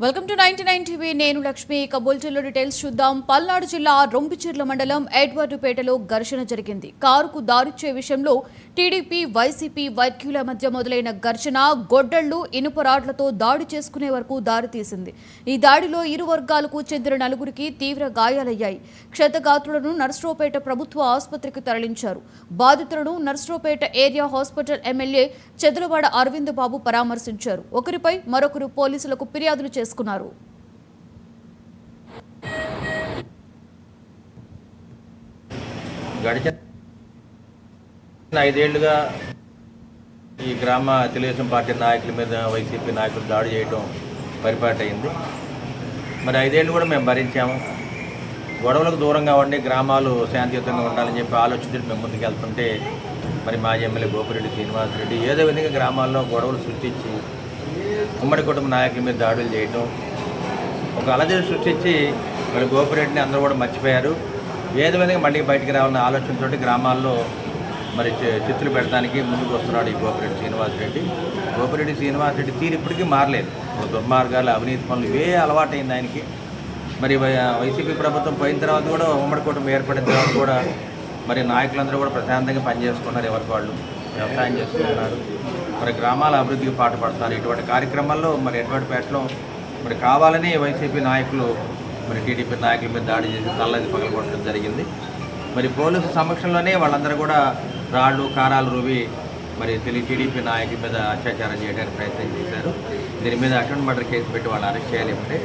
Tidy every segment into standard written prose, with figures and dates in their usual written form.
Welcome to 99 TV. నేను లక్ష్మి. ఇక బులెటిన్లో డీటెయిల్స్ చూద్దాం. పల్నాడు జిల్లా రొంపిచెర్ల మండలం ఎడ్వర్డుపేటలో ఘర్షణ జరిగింది. కారుకు దారిచ్చే విషయంలో టీడీపీ, వైసీపీ, వైద్యుల మధ్య మొదలైన ఘర్షణ గొడ్డళ్లు, ఇనుప రాడ్లతో దాడి చేసుకునే వరకు దారితీసింది. ఈ దాడిలో ఇరు వర్గాలకు చెందిన నలుగురికి తీవ్ర గాయాలయ్యాయి. క్షతగాత్రులను నర్సరావుపేట ప్రభుత్వ ఆసుపత్రికి తరలించారు. బాధితులను Narasaraopet area hospital MLA Chadalavada Aravind Babu పరామర్శించారు. ఒకరిపై మరొకరు పోలీసులకు ఫిర్యాదులు చేసుకున్నారు. గడిచిన 5 ఏళ్లుగా ఈ గ్రామ తెలుగుదేశం పార్టీ నాయకుల మీద వైసీపీ నాయకులు దాడి చేయడం పరిపాటైంది. మరి 5 ఏళ్ళు కూడా మేము భరించాము. గొడవలకు దూరంగా ఉండి గ్రామాలు శాంతియుతంగా ఉండాలని చెప్పి ఆలోచించి మేము ముందుకు వెళ్తుంటే మరి మాజీ ఎమ్మెల్యే గోపిరెడ్డి శ్రీనివాసరెడ్డి ఏదో విధంగా గ్రామాల్లో గొడవలు సృష్టించి ఉమ్మడి కుటుంబ నాయకుల మీద దాడులు చేయడం, ఒక అలజడి సృష్టించి మరి గోపిరెడ్డిని అందరూ కూడా మర్చిపోయారు. ఏదో విధంగా మళ్ళీ బయటికి రావాలన్న ఆలోచనతో గ్రామాల్లో మరి చిత్తులు పెడతానికి ముందుకు వస్తున్నాడు ఈ గోపిరెడ్డి శ్రీనివాసరెడ్డి తీరు ఇప్పటికీ మారలేదు. దుర్మార్గాలు, అవినీతి పనులు ఇవే అలవాటైంది ఆయనకి. మరి వైసీపీ ప్రభుత్వం పోయిన తర్వాత కూడా ఉమ్మడి కుటుంబం ఏర్పడిన తర్వాత కూడా మరి నాయకులందరూ కూడా ప్రశాంతంగా పనిచేసుకున్నారు. ఎవరికి వాళ్ళు వ్యవసాయం చేసుకుంటున్నారు. మరి గ్రామాల అభివృద్ధికి పాటుపడుతున్నారు. ఇటువంటి కార్యక్రమాల్లో మరి ఎడ్వర్డుపేటలో మరి కావాలని వైసీపీ నాయకులు మరి టీడీపీ నాయకుల మీద దాడి చేసి తలది పగలగొట్టడం జరిగింది. మరి పోలీసు సమక్షంలోనే వాళ్ళందరూ కూడా రాళ్ళు, కారాలు రువి మరి టీడీపీ నాయకుల మీద అత్యాచారం చేయడానికి ప్రయత్నం చేశారు. దీని మీద అటెంప్ట్ మర్డర్ కేసు పెట్టి వాళ్ళు అరెస్ట్ చేయాలి. అంటే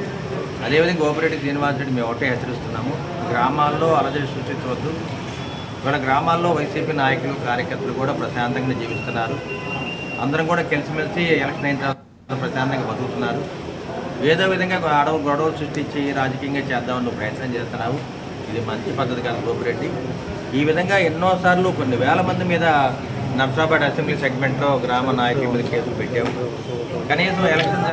అదేవిధంగా గోపిరెడ్డి శ్రీనివాసరెడ్డి మేము ఒకటే హెచ్చరిస్తున్నాము, గ్రామాల్లో అలజడి సృష్టించవద్దు. ఇవాళ గ్రామాల్లో వైసీపీ నాయకులు, కార్యకర్తలు కూడా ప్రశాంతంగా జీవిస్తున్నారు. అందరం కూడా కలిసిమెలిసి ఎలక్షన్ అయిన తర్వాత ప్రశాంతంగా బతుకుతున్నారు. ఏదో విధంగా గొడవలు సృష్టించి రాజకీయంగా చేద్దామని నువ్వు ప్రయత్నం చేస్తున్నావు. ఇది మంచి పద్ధతి కాదు గోపిరెడ్డి. ఈ విధంగా ఎన్నోసార్లు కొన్ని వేల మంది మీద నర్సాపేట అసెంబ్లీ సెగ్మెంట్లో గ్రామ నాయకుల మీద కేసులు పెట్టావు. కనీసం ఎలక్షన్